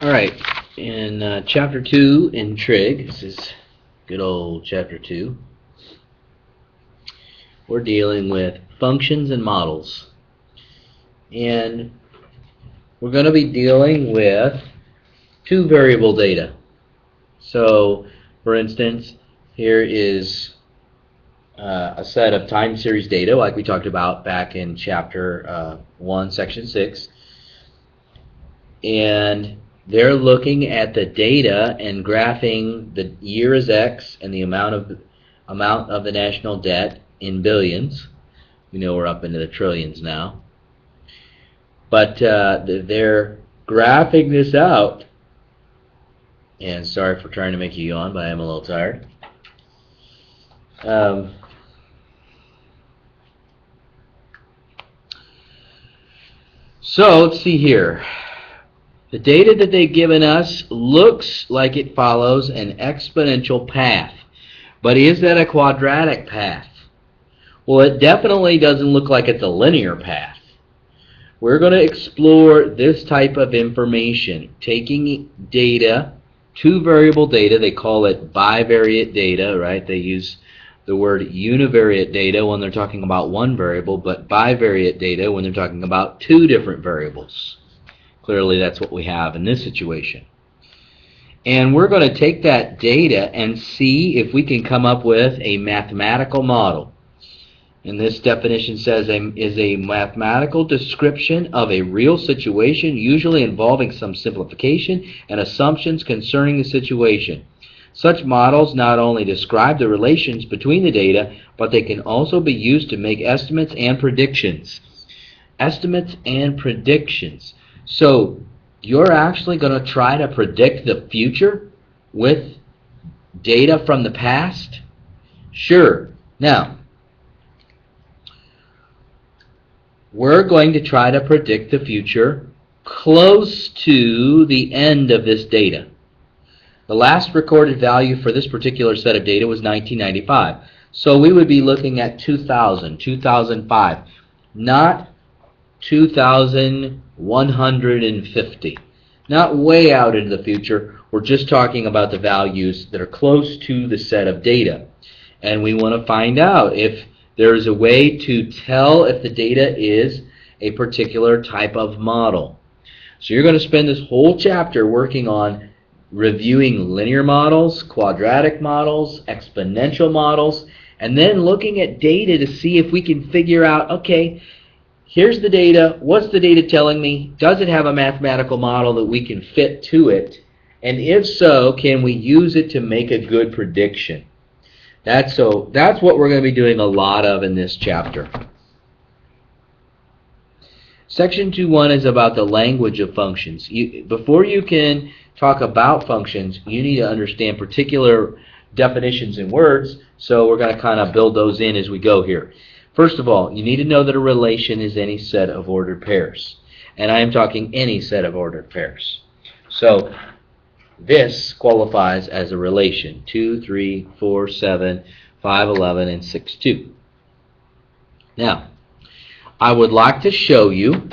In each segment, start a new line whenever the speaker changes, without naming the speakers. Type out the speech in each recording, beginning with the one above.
Alright, in Chapter 2 in Trig, this is good old Chapter 2, we're dealing with functions and models. And we're going to be dealing with two variable data. So, for instance, here is a set of time series data like we talked about back in Chapter 1, Section 6. And they're looking at the data and graphing the year as X and the amount of the national debt in billions. We know we're up into the trillions now. But they're graphing this out. And sorry for trying to make you yawn, but I am a little tired. So let's see here. The data that they've given us looks like it follows an exponential path. But is that a quadratic path? Well, it definitely doesn't look like it's a linear path. We're going to explore this type of information, taking data, two variable data. They call it bivariate data, right? They use the word univariate data when they're talking about one variable, but bivariate data when they're talking about two different variables. Clearly, that's what we have in this situation. And we're going to take that data and see if we can come up with a mathematical model. And this definition says is a mathematical description of a real situation, usually involving some simplification and assumptions concerning the situation. Such models not only describe the relations between the data, but they can also be used to make estimates and predictions. Estimates and predictions. So you're actually going to try to predict the future with data from the past? Sure. Now, we're going to try to predict the future close to the end of this data. The last recorded value for this particular set of data was 1995. So we would be looking at 2000, 2005, not 2150. Not way out into the future. We're just talking about the values that are close to the set of data. And we want to find out if there is a way to tell if the data is a particular type of model. So you're going to spend this whole chapter working on reviewing linear models, quadratic models, exponential models, and then looking at data to see if we can figure out, okay, here's the data. What's the data telling me? Does it have a mathematical model that we can fit to it? And if so, can we use it to make a good prediction? That's what we're going to be doing a lot of in this chapter. Section 2.1 is about the language of functions. Before you can talk about functions, you need to understand particular definitions in words, so we're going to kind of build those in as we go here. First of all, you need to know that a relation is any set of ordered pairs. And I am talking any set of ordered pairs. So this qualifies as a relation. 2, 3, 4, 7, 5, 11, and 6, 2. Now, I would like to show you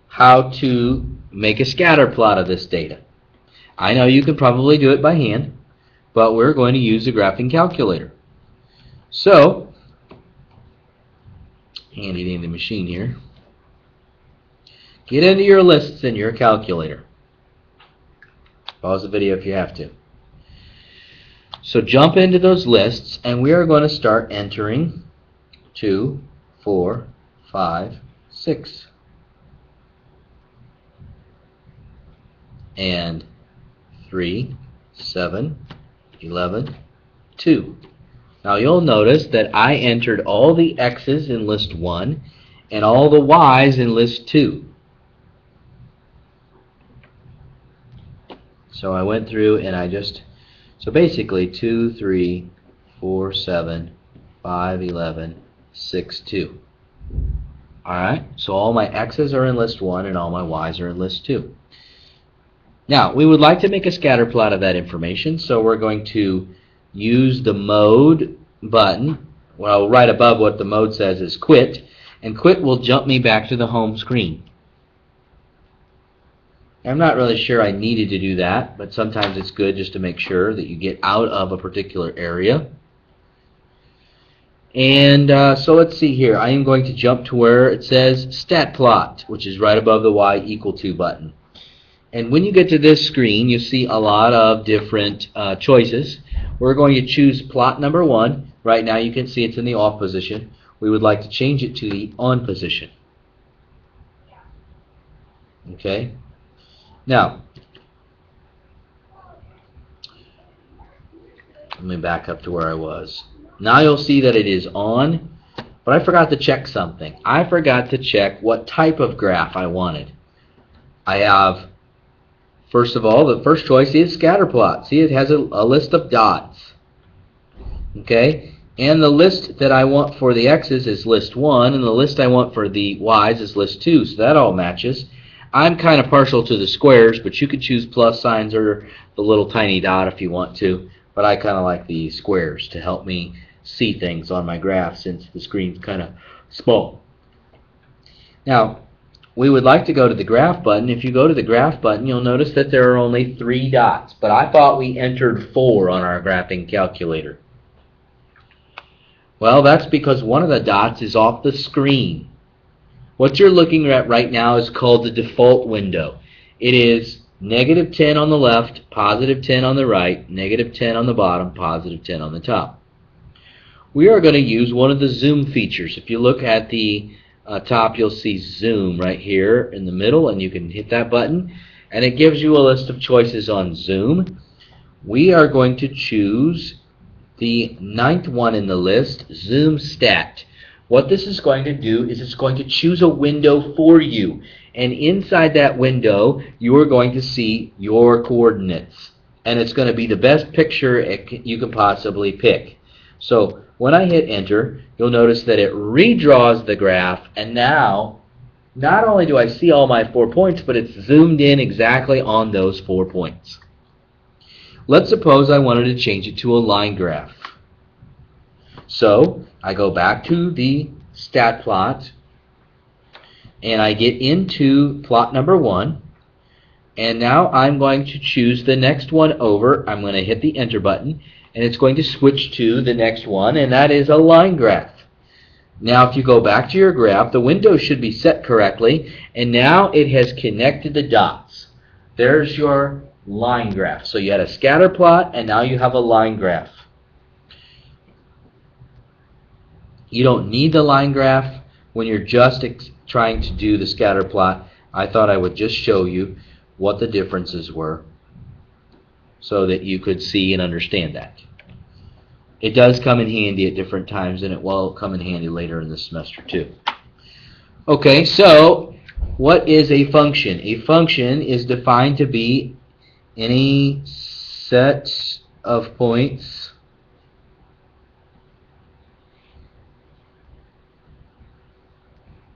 how to make a scatter plot of this data. I know you can probably do it by hand, but we're going to use the graphing calculator. So, handy dandy machine here. Get into your lists in your calculator. Pause the video if you have to. So jump into those lists, and we are going to start entering 2, 4, 5, 6. And 3, 7, 11, 2. Now you'll notice that I entered all the X's in list 1 and all the Y's in list 2. So I went through and so basically 2, 3, 4, 7, 5, 11, 6, 2. Alright, so all my X's are in list 1 and all my Y's are in list 2. Now, we would like to make a scatter plot of that information, so we're going to use the mode button. Well, right above what the mode says is quit, and quit will jump me back to the home screen. I'm not really sure I needed to do that, but sometimes it's good just to make sure that you get out of a particular area. And so let's see here. I am going to jump to where it says stat plot, which is right above the y equal to button. And when you get to this screen, you see a lot of different choices. We're going to choose plot number 1. Right now you can see it's in the off position. We would like to change it to the on position. Okay? Now, let me back up to where I was. Now you'll see that it is on, but I forgot to check something. I forgot to check what type of graph I wanted. I have, first of all, the first choice is scatterplot. See, it has a list of dots. Okay? And the list that I want for the x's is list 1, and the list I want for the y's is list 2, so that all matches. I'm kind of partial to the squares, but you could choose plus signs or the little tiny dot if you want to. But I kind of like the squares to help me see things on my graph since the screen's kind of small. Now, we would like to go to the graph button. If you go to the graph button, you'll notice that there are only 3 dots. But I thought we entered 4 on our graphing calculator. Well, that's because one of the dots is off the screen. What you're looking at right now is called the default window. It is negative 10 on the left, positive 10 on the right, negative 10 on the bottom, positive 10 on the top. We are going to use one of the zoom features. If you look at the top, you'll see zoom right here in the middle, and you can hit that button, and it gives you a list of choices on zoom. We are going to choose the 9th one in the list, zoom stat. What this is going to do is it's going to choose a window for you. And inside that window, you are going to see your coordinates. And it's going to be the best picture you can possibly pick. So when I hit enter, you'll notice that it redraws the graph. And now, not only do I see all my 4 points, but it's zoomed in exactly on those 4 points. Let's suppose I wanted to change it to a line graph. So I go back to the stat plot, and I get into plot number 1, and now I'm going to choose the next one over. I'm going to hit the enter button, and it's going to switch to the next one, and that is a line graph. Now if you go back to your graph, the window should be set correctly, and now it has connected the dots. There's your line graph. So you had a scatter plot, and now you have a line graph. You don't need the line graph when you're just trying to do the scatter plot. I thought I would just show you what the differences were so that you could see and understand that. It does come in handy at different times, and it will come in handy later in the semester too. Okay, so what is a function? A function is defined to be any set of points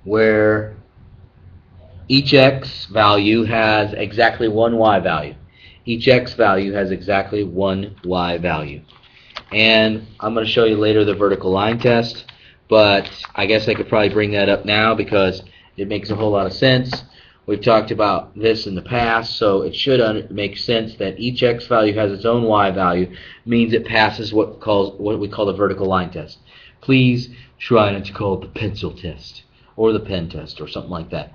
where each x value has exactly one y value. Each x value has exactly one y value. And I'm going to show you later the vertical line test, but I guess I could probably bring that up now because it makes a whole lot of sense. We've talked about this in the past, so it should make sense that each x value has its own y value, means it passes what we call the vertical line test. Please try not to call it the pencil test or the pen test or something like that.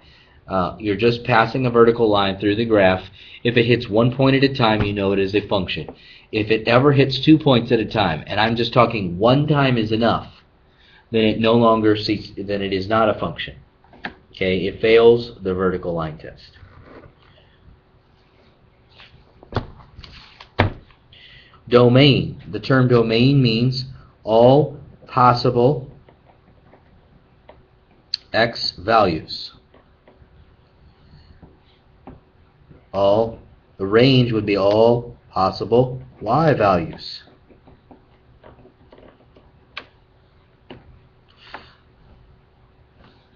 You're just passing a vertical line through the graph. If it hits 1 point at a time, you know it is a function. If it ever hits 2 points at a time, and I'm just talking one time is enough, then it no longer then it is not a function. Okay, it fails the vertical line test. Domain. The term domain means all possible x values. The range would be all possible y values.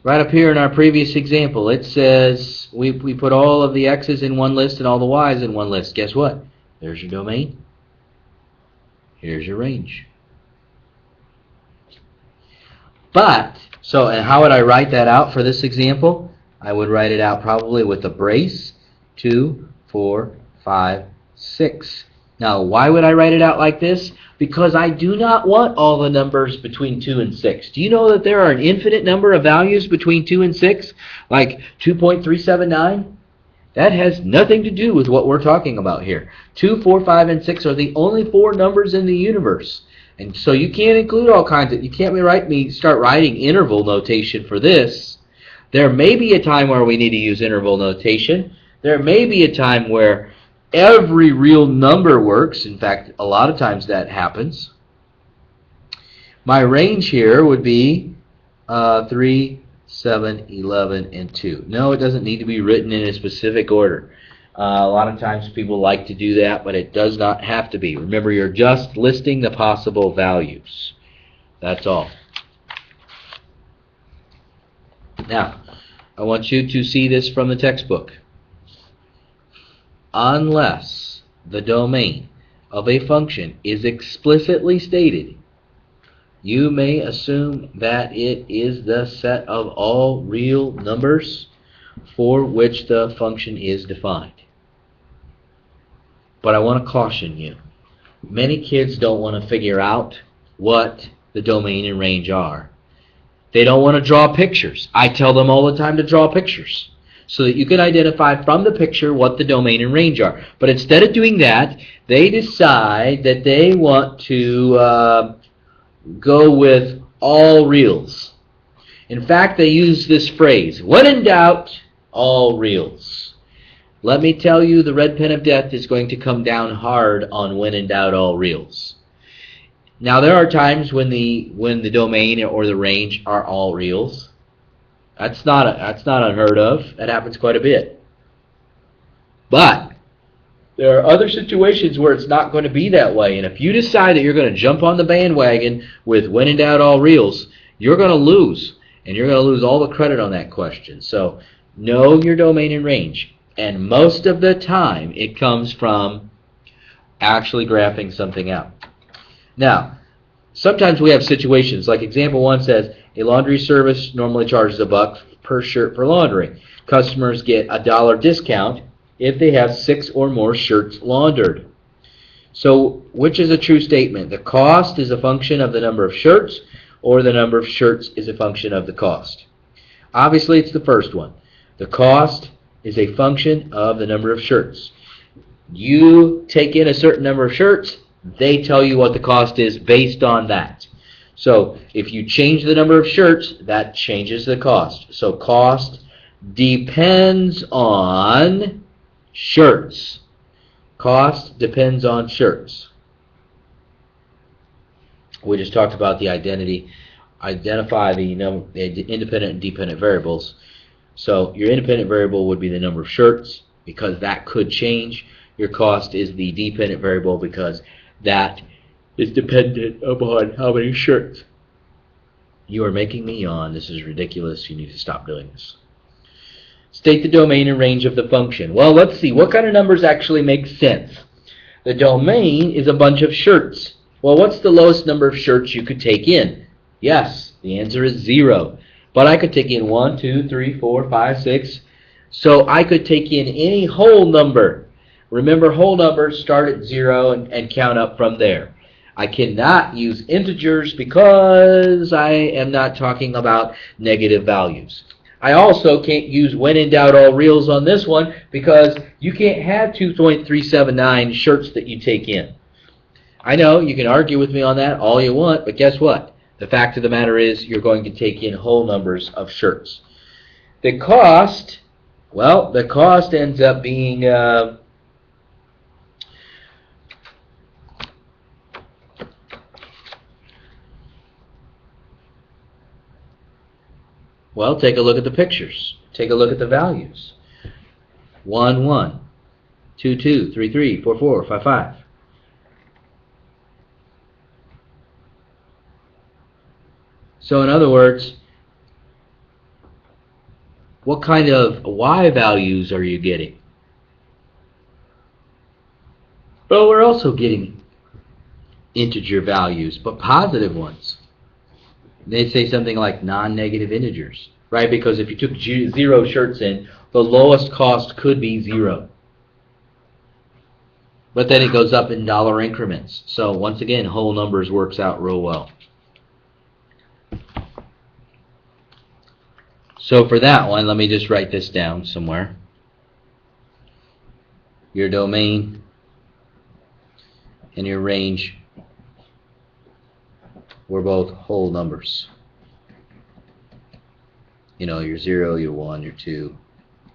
Right up here in our previous example, it says we put all of the x's in one list and all the y's in one list. Guess what? There's your domain. Here's your range. And how would I write that out for this example? I would write it out probably with a brace 2, 4, 5, 6. Now, why would I write it out like this? Because I do not want all the numbers between 2 and 6. Do you know that there are an infinite number of values between 2 and 6? Like 2.379? That has nothing to do with what we're talking about here. 2, 4, 5, and 6 are the only 4 numbers in the universe. And so you can't include all kinds of, you can't start writing interval notation for this. There may be a time where we need to use interval notation. There may be a time where every real number works. In fact, a lot of times that happens. My range here would be 3, 7, 11, and 2. No, it doesn't need to be written in a specific order. A lot of times people like to do that, but it does not have to be. Remember, you're just listing the possible values. That's all. Now, I want you to see this from the textbook. Unless the domain of a function is explicitly stated, you may assume that it is the set of all real numbers for which the function is defined. But I want to caution you. Many kids don't want to figure out what the domain and range are. They don't want to draw pictures. I tell them all the time to draw pictures so that you can identify from the picture what the domain and range are. But instead of doing that, they decide that they want to go with all reals. In fact, they use this phrase, when in doubt, all reals. Let me tell you, the red pen of death is going to come down hard on when in doubt, all reals. Now, there are times when the domain or the range are all reals. That's not unheard of. That happens quite a bit. But there are other situations where it's not going to be that way. And if you decide that you're going to jump on the bandwagon with when in doubt, all reals, you're going to lose. And you're going to lose all the credit on that question. So know your domain and range. And most of the time, it comes from actually graphing something out. Now, sometimes we have situations, like example 1 says, a laundry service normally charges $1 per shirt for laundering. Customers get a $1 discount if they have 6 or more shirts laundered. So, which is a true statement? The cost is a function of the number of shirts, or the number of shirts is a function of the cost? Obviously, it's the first one. The cost is a function of the number of shirts. You take in a certain number of shirts, they tell you what the cost is based on that. So if you change the number of shirts, that changes the cost. So cost depends on shirts. Cost depends on shirts. We just talked about the identify the independent and dependent variables. So your independent variable would be the number of shirts, because that could change. Your cost is the dependent variable, because that is dependent upon how many shirts. You are making me yawn. This is ridiculous. You need to stop doing this. State the domain and range of the function. Well, let's see. What kind of numbers actually make sense? The domain is a bunch of shirts. Well, what's the lowest number of shirts you could take in? Yes, the answer is 0. But I could take in 1, 2, 3, 4, 5, 6. So I could take in any whole number. Remember, whole numbers start at 0 and count up from there. I cannot use integers because I am not talking about negative values. I also can't use when in doubt, all reals on this one, because you can't have 2.379 shirts that you take in. I know you can argue with me on that all you want, but guess what? The fact of the matter is you're going to take in whole numbers of shirts. The cost, well, the cost ends up being well, take a look at the pictures. Take a look at the values. 1, 1, 2, 2, 3, 3, 4, 4, 5, 5. So in other words, what kind of y values are you getting? Well, we're also getting integer values, but positive ones. They say something like non-negative integers, right? Because if you took 0 shirts in, the lowest cost could be 0. But then it goes up in dollar increments. So once again, whole numbers works out real well. So for that one, let me just write this down somewhere. Your domain and your range were both whole numbers. You know, your 0, your 1, your 2,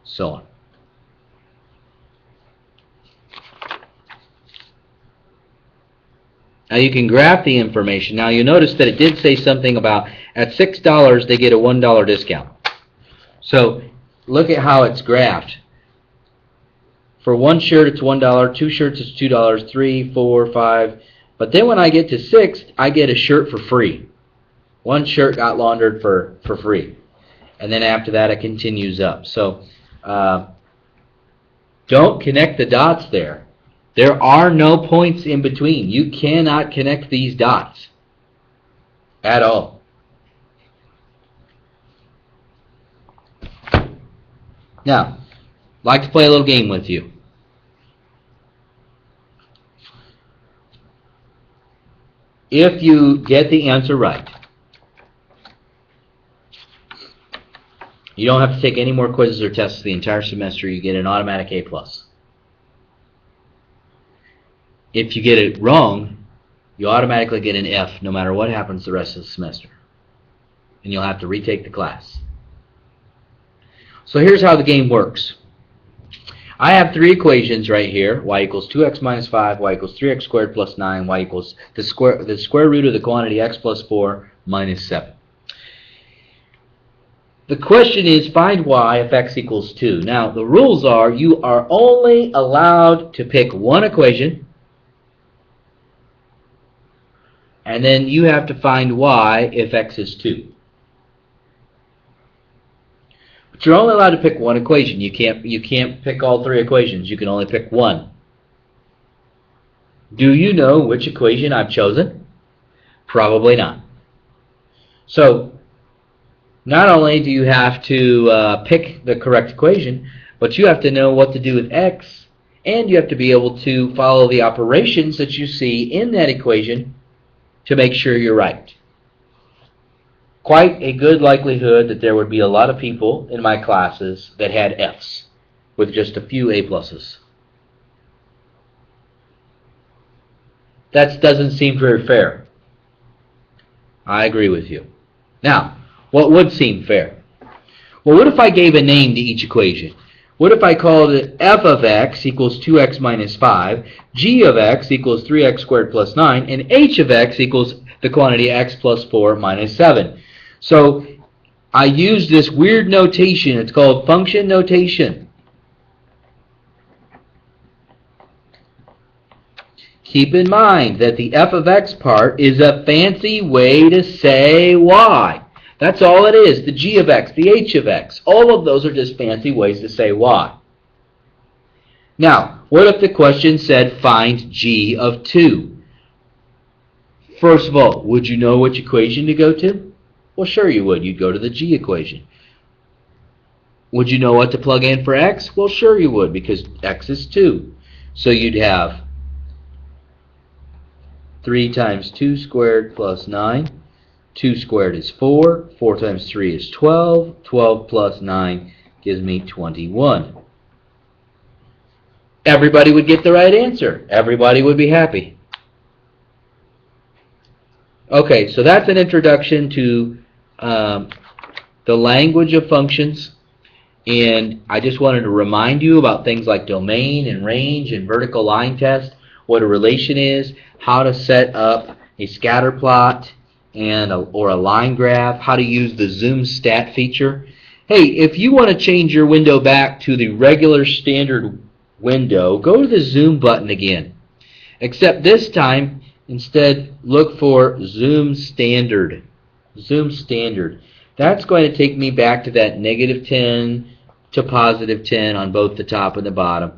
so on. Now you can graph the information. Now you notice that it did say something about at $6 they get a $1 discount. So look at how it's graphed. For one shirt it's $1, two shirts it's $2, 3, 4, 5. But then when I get to 6, I get a shirt for free. One shirt got laundered for free. And then after that it continues up. So don't connect the dots there. There are no points in between. You cannot connect these dots at all. Now, I'd like to play a little game with you. If you get the answer right, you don't have to take any more quizzes or tests the entire semester. You get an automatic A+. If you get it wrong, you automatically get an F no matter what happens the rest of the semester. And you'll have to retake the class. So here's how the game works. I have 3 equations right here. Y equals 2x minus 5, y equals 3x squared plus 9, y equals the square root of the quantity x plus 4 minus 7. The question is, find y if x equals 2. Now, the rules are you are only allowed to pick one equation, and then you have to find y if x is 2. But you're only allowed to pick one equation. You can't pick all 3 equations. You can only pick one. Do you know which equation I've chosen? Probably not. So, not only do you have to pick the correct equation, but you have to know what to do with x, and you have to be able to follow the operations that you see in that equation to make sure you're right. Quite a good likelihood that there would be a lot of people in my classes that had F's with just a few A+. That doesn't seem very fair. I agree with you. Now, what would seem fair? Well, what if I gave a name to each equation? What if I called it f of x equals 2x minus 5, g of x equals 3x squared plus 9, and h of x equals the quantity x plus 4 minus 7? So I use this weird notation. It's called function notation. Keep in mind that the f of x part is a fancy way to say y. That's all it is. The g of x, the h of x, all of those are just fancy ways to say y. Now, what if the question said find g of 2? First of all, would you know which equation to go to? Well, sure you would. You'd go to the g equation. Would you know what to plug in for x? Well, sure you would, because x is 2. So you'd have 3 times 2 squared plus 9. 2 squared is 4. 4 times 3 is 12. 12 plus 9 gives me 21. Everybody would get the right answer. Everybody would be happy. Okay, so that's an introduction to the language of functions, and I just wanted to remind you about things like domain and range and vertical line test, what a relation is, how to set up a scatter plot or a line graph, how to use the zoom stat feature. Hey, if you want to change your window back to the regular standard window, go to the zoom button again. Except this time, instead, look for zoom standard. Zoom standard. That's going to take me back to that -10 to +10 on both the top and the bottom.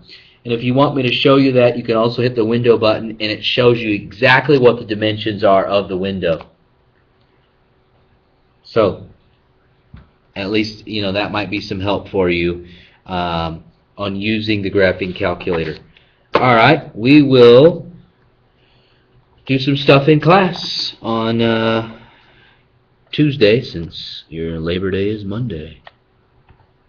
And if you want me to show you that, you can also hit the window button, and it shows you exactly what the dimensions are of the window. So, at least, that might be some help for you. on using the graphing calculator. All right, we will do some stuff in class on Tuesday, since your Labor Day is Monday.